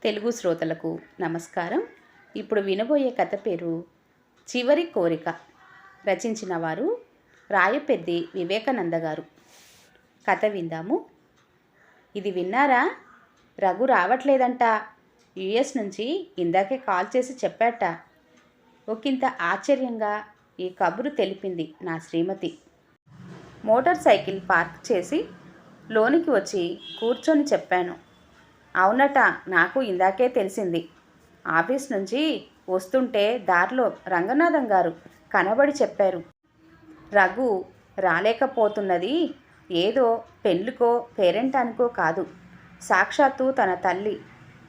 తెలుగు శ్రోతలకు నమస్కారం. ఇప్పుడు వినబోయే కథ పేరు చివరి కోరిక. రచించిన వారు రాయపెద్ది వివేకానంద గారు. కథ విందాము. ఇది విన్నారా? రఘు రావట్లేదంట. యుఎస్ నుంచి ఇందాకే కాల్ చేసి చెప్పాట. ఒకంత ఆశ్చర్యంగా ఈ కబురు తెలిపింది నా శ్రీమతి. మోటార్ సైకిల్ పార్క్ చేసి లోనికి వచ్చి కూర్చొని చెప్పాను. అవునట, నాకు ఇందాకే తెలిసింది. ఆఫీస్ నుంచి వస్తుంటే దారిలో రంగనాథం గారు కనబడి చెప్పారు. రఘు రాలేకపోతున్నది ఏదో పెళ్ళికో పేరెంటానికో కాదు, సాక్షాత్తు తన తల్లి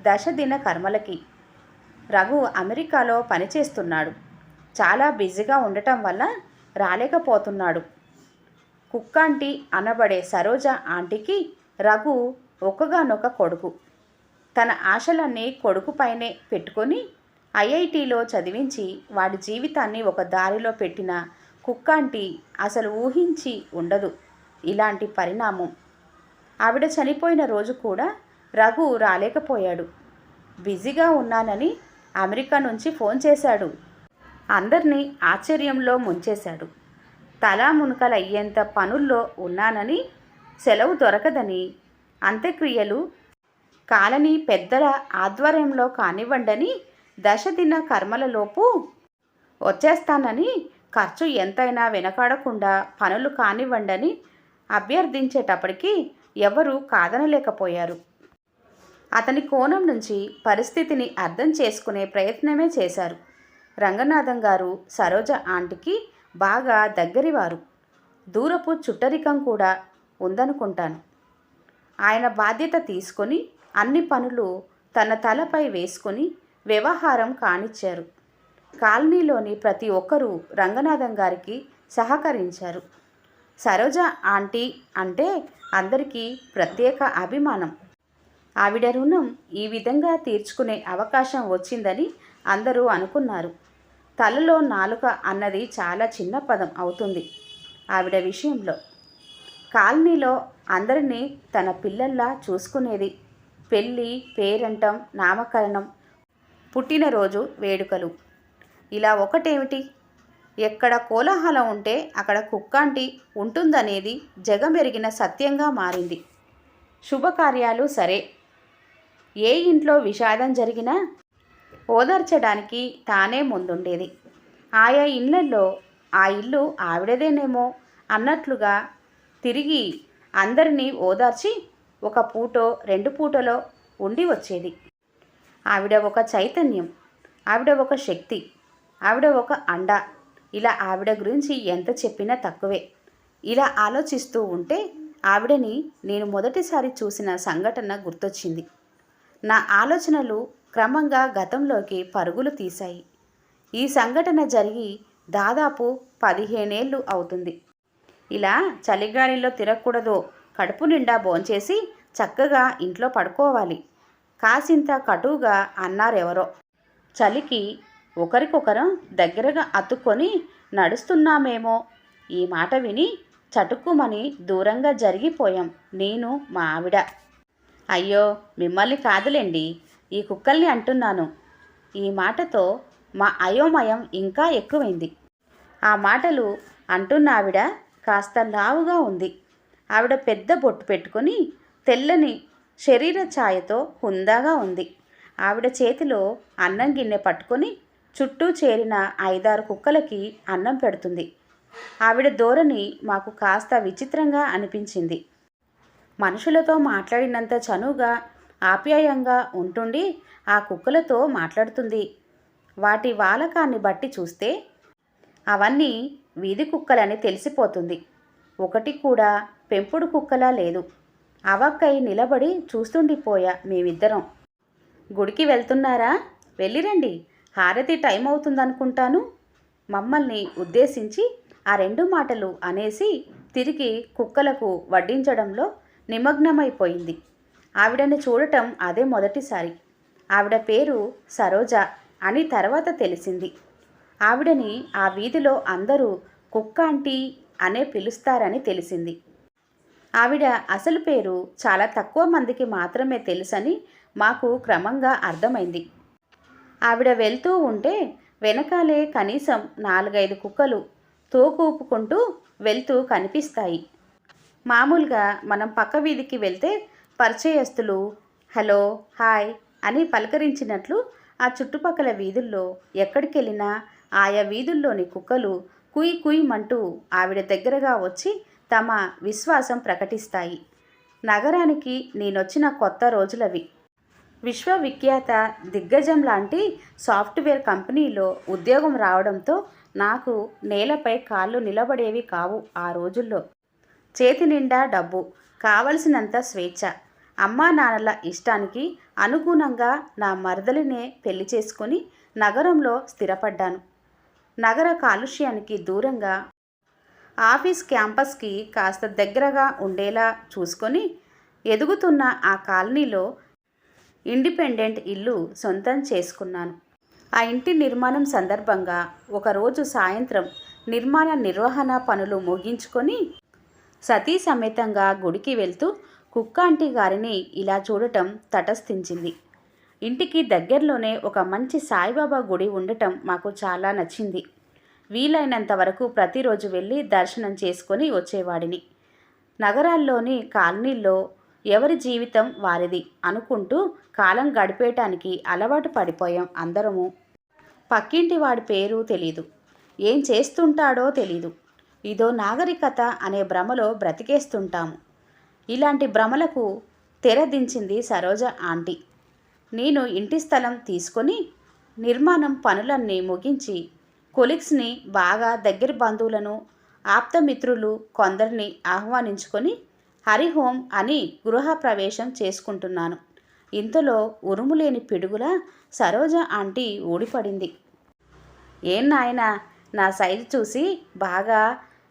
దశదిన కర్మలకి. రఘు అమెరికాలో పనిచేస్తున్నాడు. చాలా బిజీగా ఉండటం వల్ల రాలేకపోతున్నాడు. కుక్కాంటీ అనబడే సరోజ ఆంటీకి రఘు ఒక్కగానొక కొడుకు. తన ఆశలన్నీ కొడుకుపైనే పెట్టుకొని ఐఐటిలో చదివించి వాడి జీవితాన్ని ఒక దారిలో పెట్టిన కుక్కాంటీ అసలు ఊహించి ఉండదు ఇలాంటి పరిణామం. ఆవిడ చనిపోయిన రోజు కూడా రఘు రాలేకపోయాడు. బిజీగా ఉన్నానని అమెరికా నుంచి ఫోన్ చేశాడు. అందరినీ ఆశ్చర్యంలో ముంచేశాడు. తలా మునకలయ్యేంత పనుల్లో ఉన్నానని, సెలవు దొరకదని, అంత్యక్రియలు కాలనీ పెద్దల ఆధ్వర్యంలో కానివ్వండని, దశదిన కర్మలలోపు వచ్చేస్తానని, ఖర్చు ఎంతైనా వెనకాడకుండా పనులు కానివ్వండని అభ్యర్థించేటప్పటికీ ఎవరూ కాదనలేకపోయారు. అతని కోణం నుంచి పరిస్థితిని అర్థం చేసుకునే ప్రయత్నమే చేశారు. రంగనాథం గారు సరోజ ఆంటీకి బాగా దగ్గరివారు. దూరపు చుట్టరికం కూడా ఉందనుకుంటాను. ఆయన బాధ్యత తీసుకొని అన్ని పనులు తన తలపై వేసుకొని వ్యవహారం కానిచ్చారు. కాలనీలోని ప్రతి ఒక్కరూ రంగనాథం గారికి సహకరించారు. సరోజ ఆంటీ అంటే అందరికీ ప్రత్యేక అభిమానం. ఆవిడ రుణం ఈ విధంగా తీర్చుకునే అవకాశం వచ్చిందని అందరూ అనుకున్నారు. తలలో నాలుక అన్నది చాలా చిన్న పదం అవుతుంది ఆవిడ విషయంలో. కాలనీలో అందరినీ తన పిల్లల్లా చూసుకునేది. పెళ్ళి, పేరంటం, నామకరణం, పుట్టినరోజు వేడుకలు, ఇలా ఒకటేమిటి, ఎక్కడ కోలాహలం ఉంటే అక్కడ కుక్కాంటీ ఉంటుందనేది జగమెరిగిన సత్యంగా మారింది. శుభకార్యాలు సరే, ఏ ఇంట్లో విషాదం జరిగినా ఓదార్చడానికి తానే ముందుండేది. ఆయా ఇళ్లలో ఆ ఇల్లు ఆవిడదేనేమో అన్నట్లుగా తిరిగి అందరినీ ఓదార్చి ఒక పూటో 2 పూటలో ఉండి వచ్చేది. ఆవిడ ఒక చైతన్యం, ఆవిడ ఒక శక్తి, ఆవిడ ఒక అండ. ఇలా ఆవిడ గురించి ఎంత చెప్పినా తక్కువే. ఇలా ఆలోచిస్తూ ఉంటే ఆవిడని నేను మొదటిసారి చూసిన సంఘటన గుర్తొచ్చింది. నా ఆలోచనలు క్రమంగా గతంలోకి పరుగులు తీశాయి. ఈ సంఘటన జరిగి దాదాపు 15 ఏళ్ళు అవుతుంది. ఇలా చలిగాలిలో తిరగకూడదు, కడుపు నిండా భోంచేసి చక్కగా ఇంట్లో పడుకోవాలి, కాసింత కటువుగా అన్నారెవరో. చలికి ఒకరికొకరం దగ్గరగా అతుక్కొని నడుస్తున్నామేమో. ఈ మాట విని చటుక్కుమని దూరంగా జరిగిపోయాం నేను, మా ఆవిడ. అయ్యో, మిమ్మల్ని కాదులేండి, ఈ కుక్కల్ని అంటున్నాను. ఈ మాటతో మా అయోమయం ఇంకా ఎక్కువైంది. ఆ మాటలు అంటున్న ఆవిడ కాస్త లావుగా ఉంది. ఆవిడ పెద్ద బొట్టు పెట్టుకొని తెల్లని శరీర ఛాయతో హుందాగా ఉంది. ఆవిడ చేతిలో అన్నం గిన్నె పట్టుకొని చుట్టూ చేరిన 5-6 కుక్కలకి అన్నం పెడుతుంది. ఆవిడ ధోరణి మాకు కాస్త విచిత్రంగా అనిపించింది. మనుషులతో మాట్లాడినంత చనువుగా ఆప్యాయంగా ఉంటుండి ఆ కుక్కలతో మాట్లాడుతుంది. వాటి వాలకాన్ని బట్టి చూస్తే అవన్నీ వీధి కుక్కలని తెలిసిపోతుంది. ఒకటి కూడా పెంపుడు కుక్కలా లేదు. అవక్కై నిలబడి చూస్తుండిపోయా మేమిద్దరం. గుడికి వెళ్తున్నారా? వెళ్ళిరండి, హారతి టైం అవుతుందనుకుంటాను. మమ్మల్ని ఉద్దేశించి ఆ 2 మాటలు అనేసి తిరిగి కుక్కలకు వడ్డించడంలో నిమగ్నమైపోయింది. ఆవిడని చూడటం అదే మొదటిసారి. ఆవిడ పేరు సరోజ అని తర్వాత తెలిసింది. ఆవిడని ఆ వీధిలో అందరూ కుక్కాంటీ అనే పిలుస్తారని తెలిసింది. ఆవిడ అసలు పేరు చాలా తక్కువ మందికి మాత్రమే తెలుసని మాకు క్రమంగా అర్థమైంది. ఆవిడ వెళ్తూ ఉంటే వెనకాలే కనీసం 4-5 కుక్కలు తోకూపుకుంటూ వెళ్తూ కనిపిస్తాయి. మామూలుగా మనం పక్క వీధికి వెళ్తే పరిచయస్తులు హలో, హాయ్ అని పలకరించినట్లు ఆ చుట్టుపక్కల వీధుల్లో ఎక్కడికెళ్ళినా ఆయా వీధుల్లోని కుక్కలు కుయ్ కుయ్మంటూ ఆవిడ దగ్గరగా వచ్చి తమ విశ్వాసం ప్రకటిస్తాయి. నగరానికి నేనొచ్చిన కొత్త రోజులవి. విశ్వవిఖ్యాత దిగ్గజం లాంటి సాఫ్ట్వేర్ కంపెనీలో ఉద్యోగం రావడంతో నాకు నేలపై కాళ్ళు నిలబడేవి కావు. ఆ రోజుల్లో చేతి నిండా డబ్బు, కావలసినంత స్వేచ్ఛ. అమ్మా నాన్నల ఇష్టానికి అనుగుణంగా నా మరదలినే పెళ్లి చేసుకుని నగరంలో స్థిరపడ్డాను. నగర కాలుష్యానికి దూరంగా ఆఫీస్ క్యాంపస్కి కాస్త దగ్గరగా ఉండేలా చూసుకొని ఎదుగుతున్న ఆ కాలనీలో ఇండిపెండెంట్ ఇల్లు సొంతం చేసుకున్నాను. ఆ ఇంటి నిర్మాణం సందర్భంగా ఒకరోజు సాయంత్రం నిర్మాణ నిర్వహణ పనులు ముగించుకొని సతీ సమేతంగా గుడికి వెళ్తూ కుక్కాంటి గారిని ఇలా చూడటం తటస్థించింది. ఇంటికి దగ్గరలోనే ఒక మంచి సాయిబాబా గుడి ఉండటం మాకు చాలా నచ్చింది. వీలైనంత వరకు ప్రతిరోజు వెళ్ళి దర్శనం చేసుకొని వచ్చేవాడిని. నగరాల్లోని కాలనీల్లో ఎవరి జీవితం వారిది అనుకుంటూ కాలం గడిపేయటానికి అలవాటు పడిపోయాం అందరము. పక్కింటి వాడి పేరు తెలీదు, ఏం చేస్తుంటాడో తెలీదు. ఇదో నాగరికత అనే భ్రమలో బ్రతికేస్తుంటాము. ఇలాంటి భ్రమలకు తెరదించింది సరోజ ఆంటీ. నేను ఇంటి స్థలం తీసుకొని నిర్మాణం పనులన్నీ ముగించి కొలీగ్స్ని, బాగా దగ్గర బంధువులను, ఆప్తమిత్రులు కొందరిని ఆహ్వానించుకొని హరిహోం అని గృహప్రవేశం చేసుకుంటున్నాను. ఇంతలో ఉరుములేని పిడుగులా సరోజ ఆంటీ ఊడిపడింది. ఏం నాయనా, నా సైజు చూసి బాగా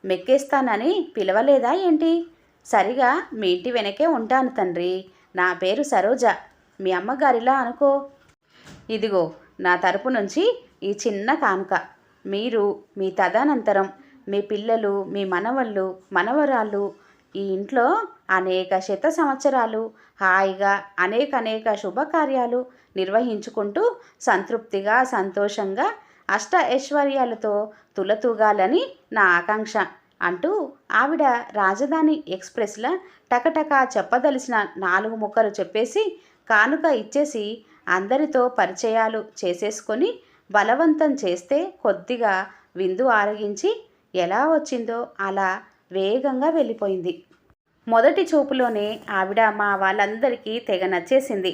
మెక్కేస్తానని పిలవలేదా ఏంటి? సరిగా మీ ఇంటి వెనకే ఉంటాను తండ్రి. నా పేరు సరోజ, మీ అమ్మగారిలా అనుకో. ఇదిగో నా తరపు నుంచి ఈ చిన్న కానుక. మీరు మీ తదనంతరం మీ పిల్లలు, మీ మనవళ్ళు, మనవరాళ్ళు ఈ ఇంట్లో అనేక శత సంవత్సరాలు హాయిగా అనేక శుభకార్యాలు నిర్వహించుకుంటూ సంతృప్తిగా, సంతోషంగా, అష్ట ఐశ్వర్యాలతో తులతూగాలని నా ఆకాంక్ష అంటూ ఆవిడ రాజధాని ఎక్స్ప్రెస్లా టకటకా చెప్పదలిసిన 4 ముక్కలు చెప్పేసి కానుక ఇచ్చేసి అందరితో పరిచయాలు చేసేసుకొని బలవంతం చేస్తే కొద్దిగా విందు ఆరగించి ఎలా వచ్చిందో అలా వేగంగా వెళ్ళిపోయింది. మొదటి చూపులోనే ఆవిడ మా వాళ్ళందరికీ తెగ నచ్చేసింది.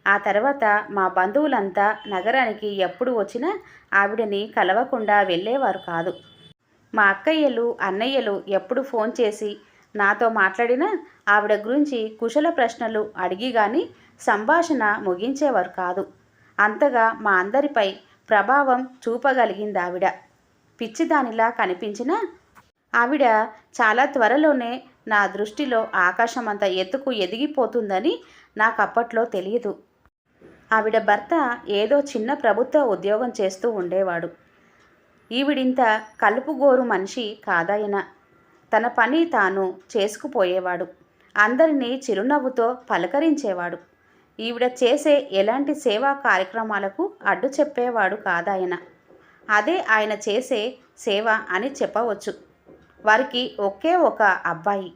ఆ తర్వాత మా బంధువులంతా నగరానికి ఎప్పుడు వచ్చినా ఆవిడని కలవకుండా వెళ్ళేవారు కాదు. మా అక్కయ్యలు, అన్నయ్యలు ఎప్పుడు ఫోన్ చేసి నాతో మాట్లాడినా ఆవిడ గురించి కుశల ప్రశ్నలు అడిగి కానీ సంభాషణ ముగించేవారు కాదు. అంతగా మా అందరిపై ప్రభావం చూపగలిగింది ఆవిడ. పిచ్చిదానిలా కనిపించిన ఆవిడ చాలా త్వరలోనే నా దృష్టిలో ఆకాశమంత ఎత్తుకు ఎదిగిపోతుందని నాకప్పట్లో తెలియదు. ఆవిడ భర్త ఏదో చిన్న ప్రభుత్వ ఉద్యోగం చేస్తూ ఉండేవాడు. ఈవిడింత కలుపుగోరు మనిషి కాదాయన. తన పని తాను చేసుకుపోయేవాడు. అందరినీ చిరునవ్వుతో పలకరించేవాడు. ఈవిడ చేసే ఎలాంటి సేవా కార్యక్రమాలకు అడ్డు చెప్పేవాడు కాదాయన. అదే ఆయన చేసే సేవ అని చెప్పవచ్చు. వారికి ఒకే ఒక అబ్బాయి.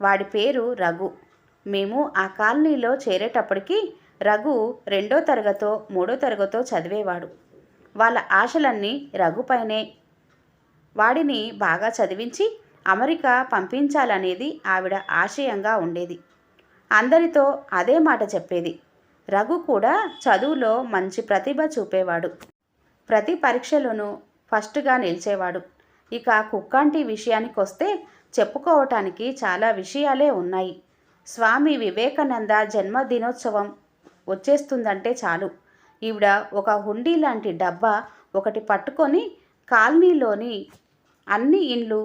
వాడి పేరు రఘు. మేము ఆ కాలనీలో చేరేటప్పటికి రఘు 2వ తరగతో 3వ తరగతో చదివేవాడు. వాళ్ళ ఆశలన్నీ రఘుపైనే. వాడిని బాగా చదివించి అమెరికా పంపించాలనేది ఆవిడ ఆశయంగా ఉండేది. అందరితో అదే మాట చెప్పేది. రఘు కూడా చదువులో మంచి ప్రతిభ చూపేవాడు. ప్రతి పరీక్షలోనూ ఫస్ట్గా నిలిచేవాడు. ఇక కుక్కాంటి విషయానికి వస్తే చెప్పుకోవటానికి చాలా విషయాలే ఉన్నాయి. స్వామి వివేకానంద జన్మదినోత్సవం వచ్చేస్తుందంటే చాలు ఈవిడ ఒక హుండీ లాంటి డబ్బా ఒకటి పట్టుకొని కాలనీలోని అన్ని ఇండ్లు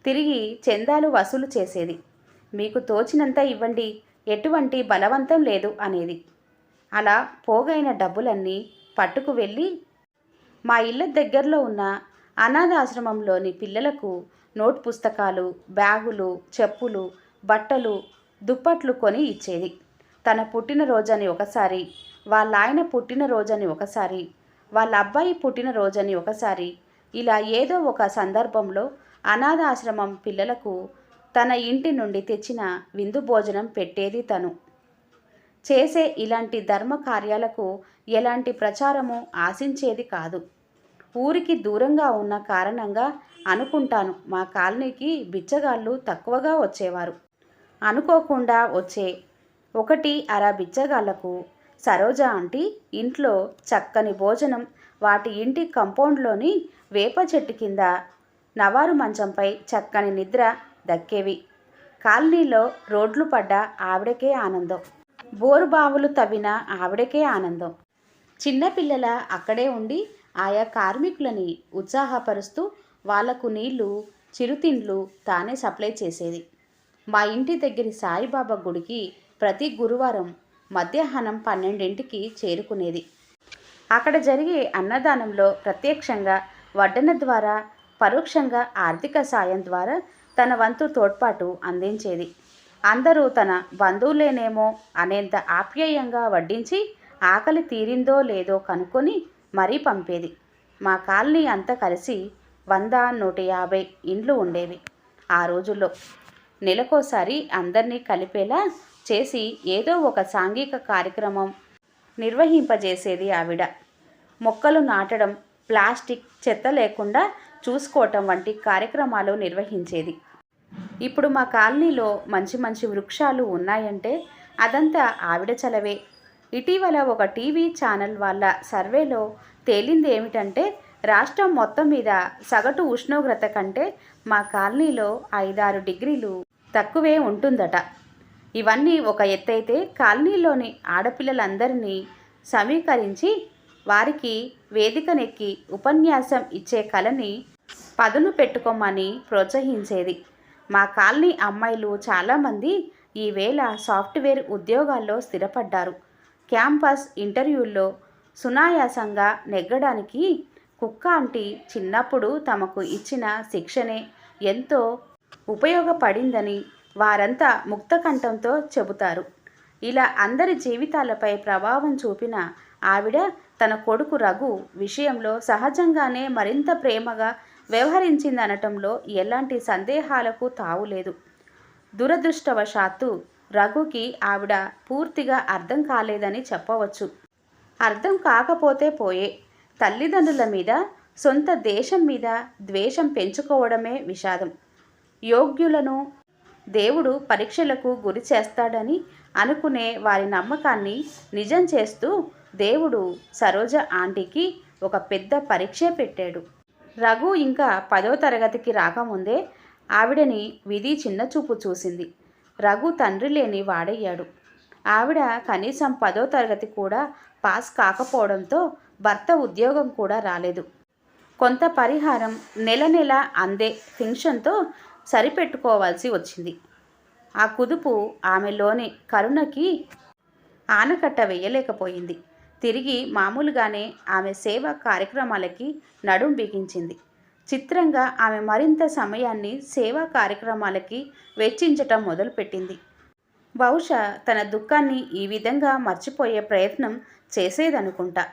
తిరిగి చందాలు వసూలు చేసేది. మీకు తోచినంత ఇవ్వండి, ఎటువంటి బలవంతం లేదు అనేది. అలా పోగైన డబ్బులన్నీ పట్టుకు వెళ్ళి మా ఇళ్ళ దగ్గరలో ఉన్న అనాథాశ్రమంలోని పిల్లలకు నోట్ పుస్తకాలు, బ్యాగులు, చెప్పులు, బట్టలు, దుప్పట్లు కొని ఇచ్చేది. తన పుట్టినరోజని ఒకసారి, వాళ్ళ ఆయన పుట్టినరోజని ఒకసారి, వాళ్ళ అబ్బాయి పుట్టినరోజని ఒకసారి, ఇలా ఏదో ఒక సందర్భంలో అనాథాశ్రమం పిల్లలకు తన ఇంటి నుండి తెచ్చిన విందు భోజనం పెట్టేది తను. చేసే ఇలాంటి ధర్మ కార్యాలకు ఎలాంటి ప్రచారము ఆశించేది కాదు. ఊరికి దూరంగా ఉన్న కారణంగా అనుకుంటాను మా కాలనీకి బిచ్చగాళ్ళు తక్కువగా వచ్చేవారు. అనుకోకుండా వచ్చే 1-2 బిచ్చగాళ్లకు సరోజ ఆంటీ ఇంట్లో చక్కని భోజనం, వాటి ఇంటి కంపౌండ్లోని వేప చెట్టు కింద నవారు మంచంపై చక్కని నిద్ర దక్కేవి. కాలనీలో రోడ్లు పడ్డ ఆవిడకే ఆనందం, బోరుబావులు తవ్విన ఆవిడకే ఆనందం. చిన్నపిల్లల అక్కడే ఉండి ఆయా కార్మికులని ఉత్సాహపరుస్తూ వాళ్లకు నీళ్లు, చిరుతిండ్లు తానే సప్లై చేసేది. మా ఇంటి దగ్గరి సాయిబాబా గుడికి ప్రతి గురువారం మధ్యాహ్నం 12ంటికి చేరుకునేది. అక్కడ జరిగే అన్నదానంలో ప్రత్యక్షంగా వడ్డన ద్వారా, పరోక్షంగా ఆర్థిక సాయం ద్వారా తన వంతు తోడ్పాటు అందించేది. అందరూ తన బంధువులేనేమో అనేంత ఆప్యాయంగా వడ్డించి ఆకలి తీరిందో లేదో కనుక్కొని మరీ పంపేది. మా కాలనీ అంతా కలిసి 100-150 ఇండ్లు ఉండేవి ఆ రోజుల్లో. నెలకోసారి అందరినీ కలిపేలా చేసి ఏదో ఒక సాంఘిక కార్యక్రమం నిర్వహింపజేసేది ఆవిడ. మొక్కలు నాటడం, ప్లాస్టిక్ చెత్త లేకుండా చూసుకోవటం వంటి కార్యక్రమాలు నిర్వహించేది. ఇప్పుడు మా కాలనీలో మంచి మంచి వృక్షాలు ఉన్నాయంటే అదంతా ఆవిడ చలవే. ఇటీవల ఒక టీవీ ఛానల్ వాళ్ళ సర్వేలో తేలింది ఏమిటంటే రాష్ట్రం మొత్తం మీద సగటు ఉష్ణోగ్రత కంటే మా కాలనీలో 5-6 డిగ్రీలు తక్కువే ఉంటుందట. ఇవన్నీ ఒక ఎత్తైతే కాలనీలోని ఆడపిల్లలందరినీ సమీకరించి వారికి వేదికనెక్కి ఉపన్యాసం ఇచ్చే కళని పదును పెట్టుకోమని ప్రోత్సహించేది. మా కాలనీ అమ్మాయిలు చాలామంది ఈవేళ సాఫ్ట్వేర్ ఉద్యోగాల్లో స్థిరపడ్డారు. క్యాంపస్ ఇంటర్వ్యూల్లో సునాయాసంగా నెగ్గడానికి కుక్క ఆంటీ చిన్నప్పుడు తమకు ఇచ్చిన శిక్షణే ఎంతో ఉపయోగపడిందని వారంతా ముక్తకంఠంతో చెబుతారు. ఇలా అందరి జీవితాలపై ప్రభావం చూపిన ఆవిడ తన కొడుకు రఘు విషయంలో సహజంగానే మరింత ప్రేమగా వ్యవహరించిందనటంలో ఎలాంటి సందేహాలకు తావులేదు. దురదృష్టవశాత్తు రఘుకి ఆవిడ పూర్తిగా అర్థం కాలేదని చెప్పవచ్చు. అర్థం కాకపోతే పోయే, తల్లిదండ్రుల మీద, సొంత దేశం మీద ద్వేషం పెంచుకోవడమే విషాదం. యోగ్యులను దేవుడు పరీక్షలకు గురి చేస్తాడని అనుకునే వారి నమ్మకాన్ని నిజం చేస్తూ దేవుడు సరోజ ఆంటీకి ఒక పెద్ద పరీక్షే పెట్టాడు. రఘు ఇంకా 10వ తరగతికి రాకముందే ఆవిడని విధి చిన్నచూపు చూసింది. రఘు తండ్రి లేని వాడయ్యాడు. ఆవిడ కనీసం 10వ తరగతి కూడా పాస్ కాకపోవడంతో భర్త ఉద్యోగం కూడా రాలేదు. కొంత పరిహారం నెల నెల అందే పెన్షన్తో సరిపెట్టుకోవాల్సి వచ్చింది. ఆ కుదుపు ఆమెలోని కరుణకి ఆనకట్ట వేయలేకపోయింది. తిరిగి మామూలుగానే ఆమె సేవా కార్యక్రమాలకి నడుం బిగించింది. చిత్రంగా ఆమె మరింత సమయాన్ని సేవా కార్యక్రమాలకి వెచ్చించటం మొదలుపెట్టింది. బహుశా తన దుఃఖాన్ని ఈ విధంగా మర్చిపోయే ప్రయత్నం చేసేదనుకుంటా.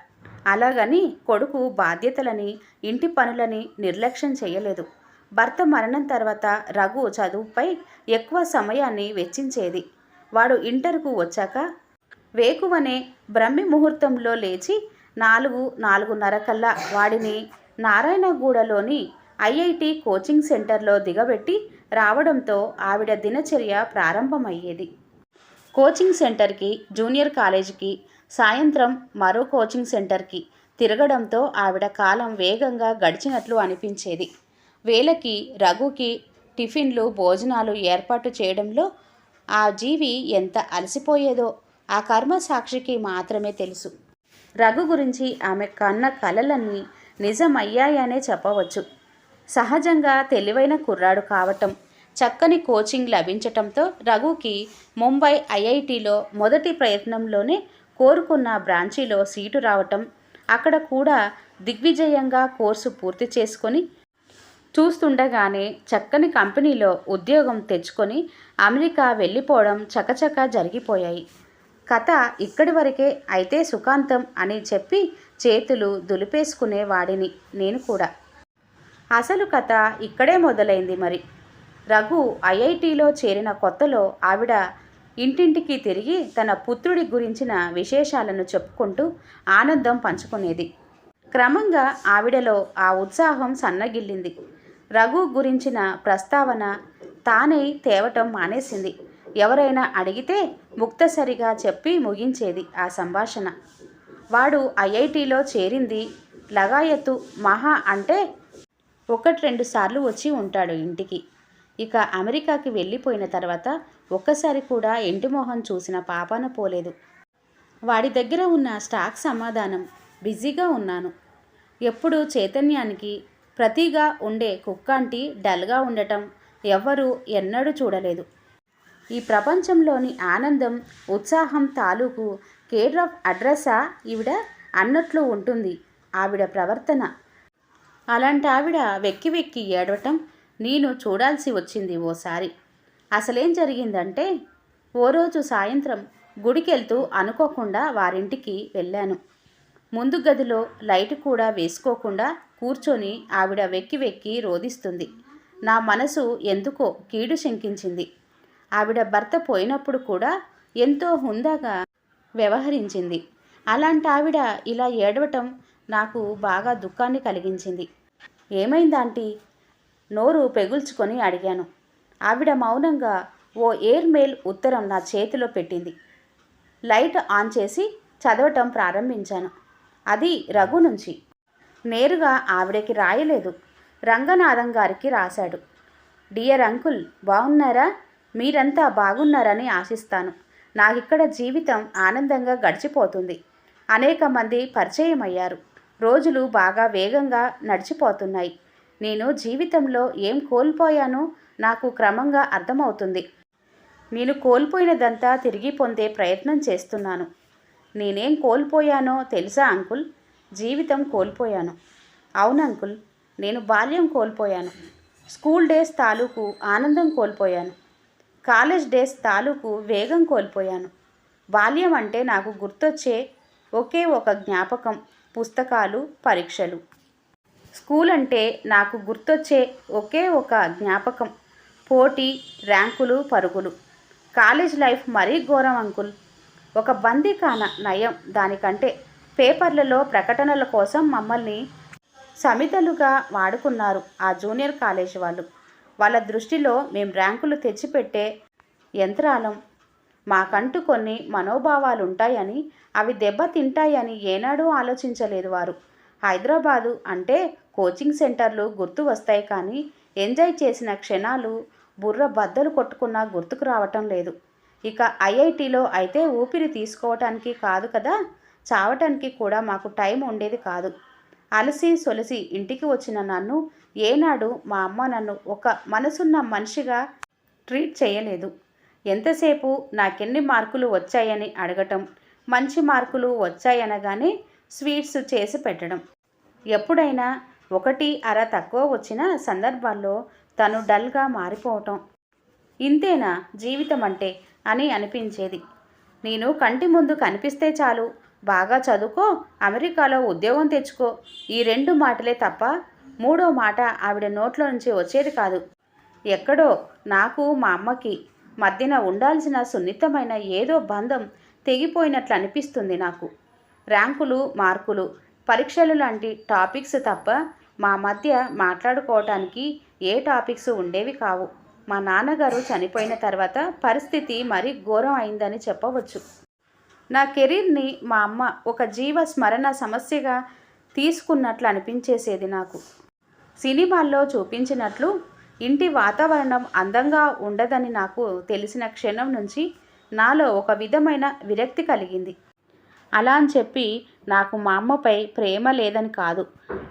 అలాగని కొడుకు బాధ్యతలని, ఇంటి పనులని నిర్లక్ష్యం చేయలేదు. భర్త మరణం తర్వాత రఘు చదువుపై ఎక్కువ సమయాన్ని వెచ్చించేది. వాడు ఇంటర్కు వచ్చాక వేకువనే బ్రహ్మి ముహూర్తంలో లేచి 4-4:30 కల్లా వాడిని నారాయణగూడలోని ఐఐటి కోచింగ్ సెంటర్లో దిగబెట్టి రావడంతో ఆవిడ దినచర్య ప్రారంభమయ్యేది. కోచింగ్ సెంటర్కి, జూనియర్ కాలేజీకి, సాయంత్రం మరో కోచింగ్ సెంటర్కి తిరగడంతో ఆవిడ కాలం వేగంగా గడిచినట్లు అనిపించేది. వేళకి రఘుకి టిఫిన్లు, భోజనాలు ఏర్పాటు చేయడంలో ఆ జీవి ఎంత అలసిపోయేదో ఆ కర్మ సాక్షికి మాత్రమే తెలుసు. రఘు గురించి ఆమె కన్న కలలన్నీ నిజమయ్యాయనే చెప్పవచ్చు. సహజంగా తెలివైన కుర్రాడు కావటం, చక్కని కోచింగ్ లభించటంతో రఘుకి ముంబై ఐఐటిలో మొదటి ప్రయత్నంలోనే కోరుకున్న బ్రాంచీలో సీటు రావటం, అక్కడ కూడా దిగ్విజయంగా కోర్సు పూర్తి చేసుకొని చూస్తుండగానే చక్కని కంపెనీలో ఉద్యోగం తెచ్చుకొని అమెరికా వెళ్ళిపోవడం చకచకా జరిగిపోయాయి. కథ ఇక్కడి వరకే అయితే సుఖాంతం అని చెప్పి చేతులు దులిపేసుకునేవాడిని నేను కూడా. అసలు కథ ఇక్కడే మొదలైంది మరి. రఘు ఐఐటిలో చేరిన కొత్తలో ఆవిడ ఇంటింటికి తిరిగి తన పుత్రుడి గురించిన విశేషాలను చెప్పుకుంటూ ఆనందం పంచుకునేది. క్రమంగా ఆవిడలో ఆ ఉత్సాహం సన్నగిల్లింది. రఘు గురించిన ప్రస్తావన తానే తేవటం మానేసింది. ఎవరైనా అడిగితే ముక్తసరిగా చెప్పి ముగించేది ఆ సంభాషణ. వాడు ఐఐటిలో చేరింది లగాయత్తు మహా అంటే 1-2 సార్లు వచ్చి ఉంటాడు ఇంటికి. ఇక అమెరికాకి వెళ్ళిపోయిన తర్వాత ఒక్కసారి కూడా ఇంటిమొహం చూసిన పాపాన పోలేదు. వాడి దగ్గర ఉన్న స్టాక్ సమాధానం బిజీగా ఉన్నాను. ఎప్పుడు చైతన్యానికి ప్రతిగా ఉండే కుక్కాంటి డల్గా ఉండటం ఎవ్వరూ ఎన్నడూ చూడలేదు. ఈ ప్రపంచంలోని ఆనందం ఉత్సాహం తాలూకు కేర్ ఆఫ్ అడ్రస్సా ఈవిడ అన్నట్లు ఉంటుంది ఆవిడ ప్రవర్తన. అలాంటి ఆవిడ వెక్కి వెక్కి ఏడవటం నేను చూడాల్సి వచ్చింది ఓసారి. అసలేం జరిగిందంటే ఓ రోజు సాయంత్రం గుడికెళ్తూ అనుకోకుండా వారింటికి వెళ్ళాను. ముందు గదిలో లైట్ కూడా వేసుకోకుండా కూర్చొని ఆవిడ వెక్కి వెక్కి రోదిస్తుంది. నా మనసు ఎందుకో కీడు శంకించింది. ఆవిడ భర్త పోయినప్పుడు కూడా ఎంతో హుందాగా వ్యవహరించింది. అలాంటి ఆవిడ ఇలా ఏడవటం నాకు బాగా దుఃఖాన్ని కలిగించింది. ఏమైందాంటీ? నోరు పెగుల్చుకొని అడిగాను. ఆవిడ మౌనంగా ఓ ఎయిర్మెయిల్ ఉత్తరం నా చేతిలో పెట్టింది. లైట్ ఆన్ చేసి చదవటం ప్రారంభించాను. అది రఘు నుంచి. నేరుగా ఆవిడకి రాయలేదు, రంగనాథం గారికి రాశాడు. డియర్ అంకుల్, బాగున్నారా? మీరంతా బాగున్నారని ఆశిస్తాను. నాకిక్కడ జీవితం ఆనందంగా గడిచిపోతుంది. అనేక మంది పరిచయం అయ్యారు. రోజులు బాగా వేగంగా నడిచిపోతున్నాయి. నేను జీవితంలో ఏం కోల్పోయానో నాకు క్రమంగా అర్థమవుతుంది. నేను కోల్పోయినదంతా తిరిగి పొందే ప్రయత్నం చేస్తున్నాను. నేనేం కోల్పోయానో తెలుసా అంకుల్? జీవితం కోల్పోయాను. అవును అంకుల్, నేను బాల్యం కోల్పోయాను. స్కూల్ డేస్ తాలూకు ఆనందం కోల్పోయాను. కాలేజ్ డేస్ తాలూకు వేగం కోల్పోయాను. బాల్యం అంటే నాకు గుర్తొచ్చే ఒకే ఒక జ్ఞాపకం పుస్తకాలు, పరీక్షలు. స్కూల్ అంటే నాకు గుర్తొచ్చే ఒకే ఒక జ్ఞాపకం పోటీ, ర్యాంకులు, పరుగులు. కాలేజ్ లైఫ్ మరీ ఘోరం అంకుల్. ఒక బందీఖాన నయం దానికంటే. పేపర్లలో ప్రకటనల కోసం మమ్మల్ని సమితలుగా వాడుకున్నారు ఆ జూనియర్ కాలేజ్ వాళ్ళు. వాళ్ళ దృష్టిలో మేం ర్యాంకులు తెచ్చిపెట్టే యంత్రాలం. మాకంటూ కొన్ని మనోభావాలుంటాయని, అవి దెబ్బతింటాయని ఏనాడూ ఆలోచించలేదు వారు. హైదరాబాదు అంటే కోచింగ్ సెంటర్లు గుర్తు వస్తాయి కానీ ఎంజాయ్ చేసిన క్షణాలు బుర్ర బద్దలు కొట్టుకున్నా గుర్తుకు రావటం లేదు. ఇక ఐఐటిలో అయితే ఊపిరి తీసుకోవటానికి కాదు కదా, చావటానికి కూడా మాకు టైం ఉండేది కాదు. అలసి సొలసి ఇంటికి వచ్చిన నన్ను ఏనాడు మా అమ్మ నన్ను ఒక మనసున్న మనిషిగా ట్రీట్ చేయలేదు. ఎంతసేపు నాకెన్ని మార్కులు వచ్చాయని అడగటం, మంచి మార్కులు వచ్చాయనగానే స్వీట్స్ చేసి పెట్టడం. ఎప్పుడైనా 1-1/2 తక్కువ వచ్చిన సందర్భాల్లో తను డల్గా మారిపోవటం. ఇంతేనా జీవితం అంటే అని అనిపించేది. నేను కంటి ముందు కనిపిస్తే చాలు, బాగా చదువుకో, అమెరికాలో ఉద్యోగం తెచ్చుకో, ఈ 2 మాటలే తప్ప 3వ మాట ఆవిడ నోట్లో నుంచి వచ్చేది కాదు. ఎక్కడో నాకు మా అమ్మకి మధ్యన ఉండాల్సిన సున్నితమైన ఏదో బంధం తెగిపోయినట్లు అనిపిస్తుంది నాకు. ర్యాంకులు, మార్కులు, పరీక్షలు లాంటి టాపిక్స్ తప్ప మా మధ్య మాట్లాడుకోవటానికి ఏ టాపిక్స్ ఉండేవి కావు. మా నాన్నగారు చనిపోయిన తర్వాత పరిస్థితి మరీ ఘోరం అయిందని చెప్పవచ్చు. నా కెరీర్ని మా అమ్మ ఒక జీవ స్మరణ సమస్యగా తీసుకున్నట్లు అనిపించేసేది నాకు. సినిమాల్లో చూపించినట్లు ఇంటి వాతావరణం అందంగా ఉండదని నాకు తెలిసిన క్షణం నుంచి నాలో ఒక విధమైన విరక్తి కలిగింది. అలా అని చెప్పి నాకు మా అమ్మపై ప్రేమ లేదని కాదు.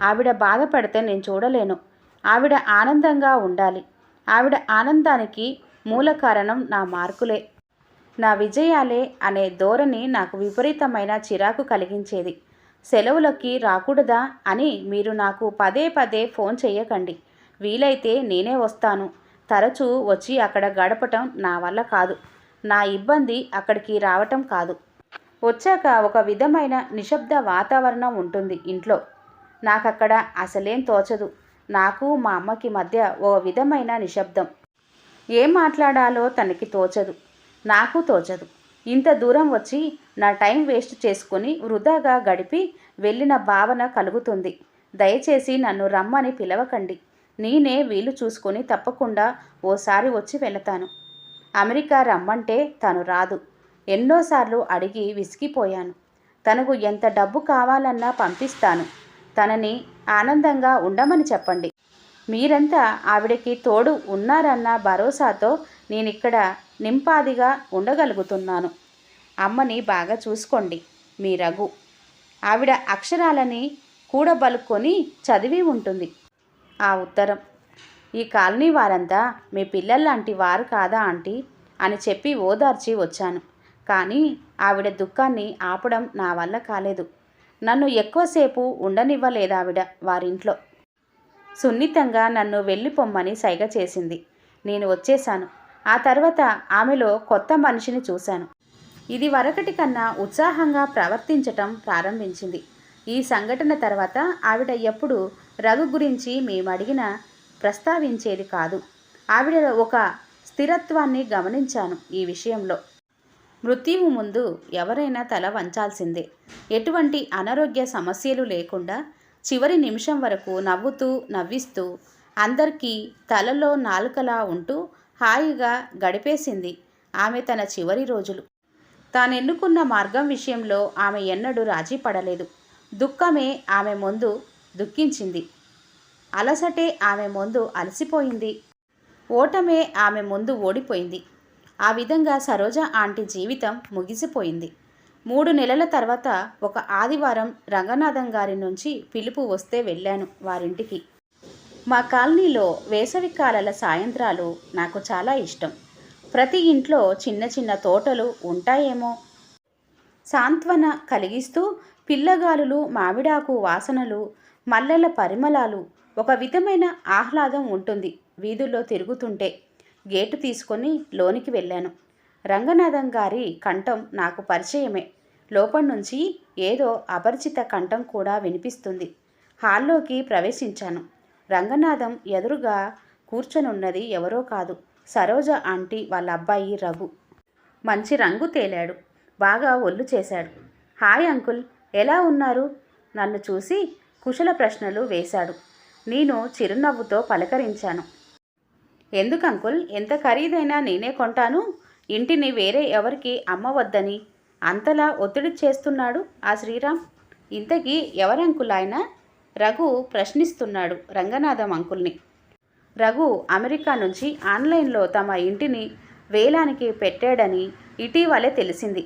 ఆవిడ బాధపడితే నేను చూడలేను. ఆవిడ ఆనందంగా ఉండాలి. ఆవిడ ఆనందానికి మూల కారణం నా మార్కులే, నా విజయాలే అనే ధోరణి నాకు విపరీతమైన చిరాకు కలిగించేది. సెలవులకి రాకూడదా అని మీరు నాకు పదే పదే ఫోన్ చేయకండి. వీలైతే నేనే వస్తాను. తరచూ వచ్చి అక్కడ గడపటం నా వల్ల కాదు. నా ఇబ్బంది అక్కడికి రావటం కాదు. వచ్చాక ఒక విధమైన నిశ్శబ్ద వాతావరణం ఉంటుంది ఇంట్లో. నాకక్కడ అసలేం తోచదు. నాకు మా అమ్మకి మధ్య ఓ విధమైన నిశ్శబ్దం. ఏం మాట్లాడాలో తనకి తోచదు, నాకు తోచదు. ఇంత దూరం వచ్చి నా టైం వేస్ట్ చేసుకొని వృధాగా గడిపి వెళ్ళిన భావన కలుగుతుంది. దయచేసి నన్ను రమ్మని పిలవకండి. నేనే వీలు చూసుకొని తప్పకుండా ఓసారి వచ్చి వెళతాను. అమెరికా రమ్మంటే తను రాదు. ఎన్నోసార్లు అడిగి విసిగిపోయాను. తనకు ఎంత డబ్బు కావాలన్నా పంపిస్తాను. తనని ఆనందంగా ఉండమని చెప్పండి. మీరంతా ఆవిడకి తోడు ఉన్నారన్న భరోసాతో నేనిక్కడ నింపాదిగా ఉండగలుగుతున్నాను. అమ్మని బాగా చూసుకోండి. మీ రఘు. ఆవిడ అక్షరాలని కూడబలుక్కొని చదివి ఉంటుంది. ఆ ఉత్తరం. ఈ కాలనీ వారంతా మీ పిల్లల్లాంటి వారు కాదా ఆంటీ అని చెప్పి ఓదార్చి వచ్చాను. కానీ ఆవిడ దుఃఖాన్ని ఆపడం నా వల్ల కాలేదు. నన్ను ఎక్కువసేపు ఉండనివ్వలేదావిడ వారింట్లో. సున్నితంగా నన్ను వెళ్ళిపోమ్మని సైగ చేసింది. నేను వచ్చేశాను. ఆ తర్వాత ఆమెలో కొత్త మనిషిని చూశాను. ఇది వరకటి కన్నా ఉత్సాహంగా ప్రవర్తించటం ప్రారంభించింది. ఈ సంఘటన తర్వాత ఆవిడ ఎప్పుడు రఘు గురించి మేమడిగినా ప్రస్తావించేది కాదు. ఆవిడలో ఒక స్థిరత్వాన్ని గమనించాను ఈ విషయంలో. మృత్యువు ముందు ఎవరైనా తల వంచాల్సిందే. ఎటువంటి అనారోగ్య సమస్యలు లేకుండా చివరి నిమిషం వరకు నవ్వుతూ నవ్విస్తూ అందరికీ తలలో నాలుకలా ఉంటూ హాయిగా గడిపేసింది ఆమె తన చివరి రోజులు. తానెన్నుకున్న మార్గం విషయంలో ఆమె ఎన్నడూ రాజీ పడలేదు. దుఃఖమే ఆమె ముందు దుఃఖించింది. అలసటే ఆమె ముందు అలసిపోయింది. ఓటమే ఆమె ముందు ఓడిపోయింది. ఆ విధంగా సరోజ ఆంటీ జీవితం ముగిసిపోయింది. 3 నెలల తర్వాత ఒక ఆదివారం రంగనాథం గారి నుంచి పిలుపు వస్తే వెళ్ళాను వారింటికి. మా కాలనీలో వేసవికాలాల సాయంత్రాలు నాకు చాలా ఇష్టం. ప్రతి ఇంట్లో చిన్న చిన్న తోటలు ఉంటాయేమో. సాంత్వన కలిగిస్తూ పిల్లగాలులు, మామిడాకు వాసనలు, మల్లెల పరిమళాలు, ఒక విధమైన ఆహ్లాదం ఉంటుంది వీధుల్లో తిరుగుతుంటే. గేటు తీసుకొని లోనికి వెళ్ళాను. రంగనాథం గారి కంఠం నాకు పరిచయమే. లోపల నుంచి ఏదో అపరిచిత కంఠం కూడా వినిపిస్తుంది. హాల్లోకి ప్రవేశించాను. రంగనాథం ఎదురుగా కూర్చొనున్నది ఎవరో కాదు, సరోజ ఆంటీ వాళ్ళ అబ్బాయి రఘు. మంచి రంగు తేలాడు. బాగా ఒళ్ళు చేశాడు. హాయ్ అంకుల్, ఎలా ఉన్నారు? నన్ను చూసి కుశల ప్రశ్నలు వేశాడు. నేను చిరునవ్వుతో పలకరించాను. ఎందుకు అంకుల్, ఎంత ఖరీదైనా నేనే కొంటాను. ఇంటిని వేరే ఎవరికి అమ్మవద్దని అంతలా ఒత్తిడి చేస్తున్నాడు ఆ శ్రీరామ్. ఇంతకీ ఎవరంకుల్ ఆయన? రఘు ప్రశ్నిస్తున్నాడు రంగనాథం అంకుల్ని. రఘు అమెరికా నుంచి ఆన్లైన్లో తమ ఇంటిని వేలానికి పెట్టాడని ఇటీవలే తెలిసింది.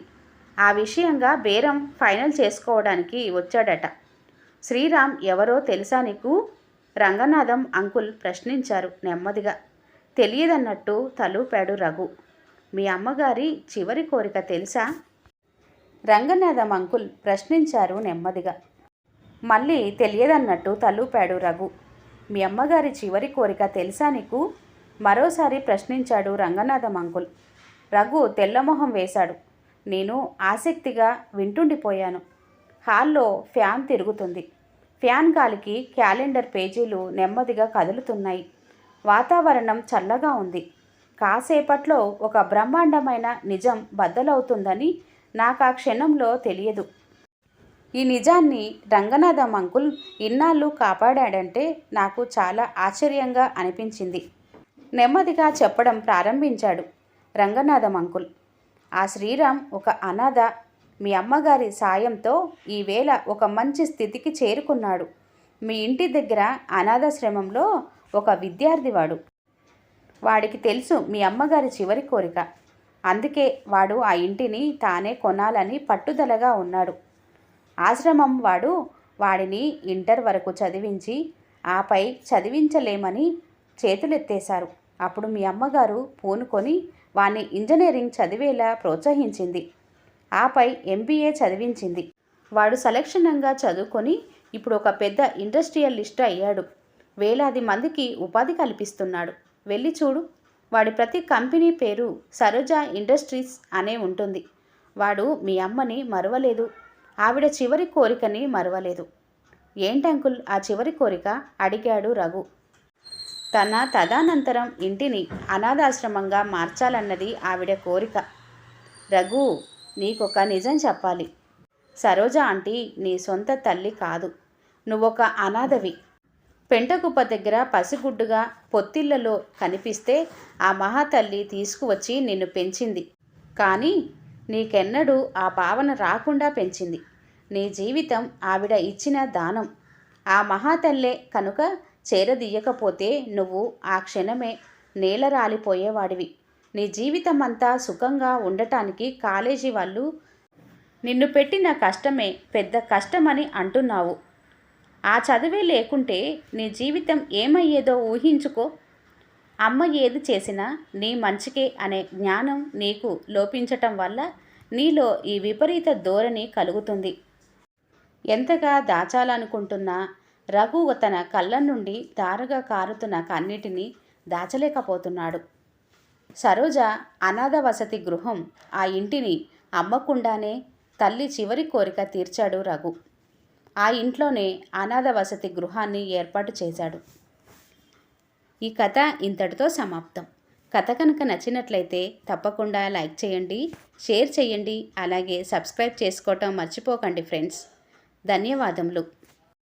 ఆ విషయంగా బేరం ఫైనల్ చేసుకోవడానికి వచ్చాడట. శ్రీరామ్ ఎవరో తెలుసా నీకు? రంగనాథం అంకుల్ ప్రశ్నించారు నెమ్మదిగా. తెలియదన్నట్టు తలూపాడు రఘు. మీ అమ్మగారి చివరి కోరిక తెలుసా? రంగనాథం అంకుల్ ప్రశ్నించారు నెమ్మదిగా. మళ్ళీ తెలియదన్నట్టు తలూపాడు రఘు. మీ అమ్మగారి చివరి కోరిక తెలుసా నీకు? మరోసారి ప్రశ్నించాడు రంగనాథం అంకుల్. రఘు తెల్లమొహం వేశాడు. నేను ఆసక్తిగా వింటుండిపోయాను. హాల్లో ఫ్యాన్ తిరుగుతుంది. ఫ్యాన్ గాలికి క్యాలెండర్ పేజీలు నెమ్మదిగా కదులుతున్నాయి. వాతావరణం చల్లగా ఉంది. కాసేపట్లో ఒక బ్రహ్మాండమైన నిజం బద్దలవుతుందని నాకు ఆ క్షణంలో తెలియదు. ఈ నిజాన్ని రంగనాథం అంకుల్ ఇన్నాళ్ళు కాపాడాడంటే నాకు చాలా ఆశ్చర్యంగా అనిపించింది. నెమ్మదిగా చెప్పడం ప్రారంభించాడు రంగనాథం అంకుల్. ఆ శ్రీరామ్ ఒక అనాథ. మీ అమ్మగారి సాయంతో ఈవేళ ఒక మంచి స్థితికి చేరుకున్నాడు. మీ ఇంటి దగ్గర అనాథాశ్రమంలో ఒక విద్యార్థివాడు. వాడికి తెలుసు మీ అమ్మగారి చివరి కోరిక. అందుకే వాడు ఆ ఇంటిని తానే కొనాలని పట్టుదలగా ఉన్నాడు. ఆశ్రమం వాడిని ఇంటర్ వరకు చదివించి ఆపై చదివించలేమని చేతులెత్తేశారు. అప్పుడు మీ అమ్మగారు పూనుకొని వాణ్ణి ఇంజనీరింగ్ చదివేలా ప్రోత్సహించింది. ఆపై MBA చదివించింది. వాడు సలక్షణంగా చదువుకొని ఇప్పుడు ఒక పెద్ద ఇండస్ట్రియలిస్ట్ అయ్యాడు. వేలాది మందికి ఉపాధి కల్పిస్తున్నాడు. వెళ్ళి చూడు. వాడి ప్రతి కంపెనీ పేరు సరోజ ఇండస్ట్రీస్ అనే ఉంటుంది. వాడు మీ అమ్మని మరువలేదు, ఆవిడ చివరి కోరికని మరువలేదు. ఏంటంకుల్ ఆ చివరి కోరిక? అడిగాడు రఘు. తన తదనంతరం ఇంటిని అనాథాశ్రమంగా మార్చాలన్నది ఆవిడ కోరిక. రఘు, నీకొక నిజం చెప్పాలి. సరోజ ఆంటీ నీ సొంత తల్లి కాదు. నువ్వొక అనాథవి. పెంటకుప్ప దగ్గర పసిగుడ్డుగా పొత్తిళ్లలో కనిపిస్తే ఆ మహాతల్లి తీసుకువచ్చి నిన్ను పెంచింది. కానీ నీకెన్నడూ ఆ భావన రాకుండా పెంచింది. నీ జీవితం ఆవిడ ఇచ్చిన దానం. ఆ మహాతల్లే కనుక చేరదీయకపోతే నువ్వు ఆ క్షణమే నేలరాలిపోయేవాడివి. నీ జీవితం అంతా సుఖంగా ఉండటానికి కాలేజీ వాళ్ళు నిన్ను పెట్టిన కష్టమే పెద్ద కష్టమని అంటున్నావు. ఆ చదువే లేకుంటే నీ జీవితం ఏమయ్యేదో ఊహించుకో. అమ్మ ఏది చేసినా నీ మంచికే అనే జ్ఞానం నీకు లోపించటం వల్ల నీలో ఈ విపరీత ధోరణి కలుగుతుంది. ఎంతగా దాచాలనుకుంటున్నా రఘు తన కళ్ళ నుండి ధారగా కారుతున్న కన్నీటిని దాచలేకపోతున్నాడు. సరోజ అనాథ వసతి గృహం, ఆ ఇంటిని అమ్మకుండానే తల్లి చివరి కోరిక తీర్చాడు రఘు. ఆ ఇంట్లోనే అనాథ వసతి గృహాన్ని ఏర్పాటు చేశాడు. ఈ కథ ఇంతటితో సమాప్తం. కథ కనుక నచ్చినట్లయితే తప్పకుండా లైక్ చేయండి, షేర్ చేయండి, అలాగే సబ్స్క్రైబ్ చేసుకోవటం మర్చిపోకండి ఫ్రెండ్స్. ధన్యవాదములు.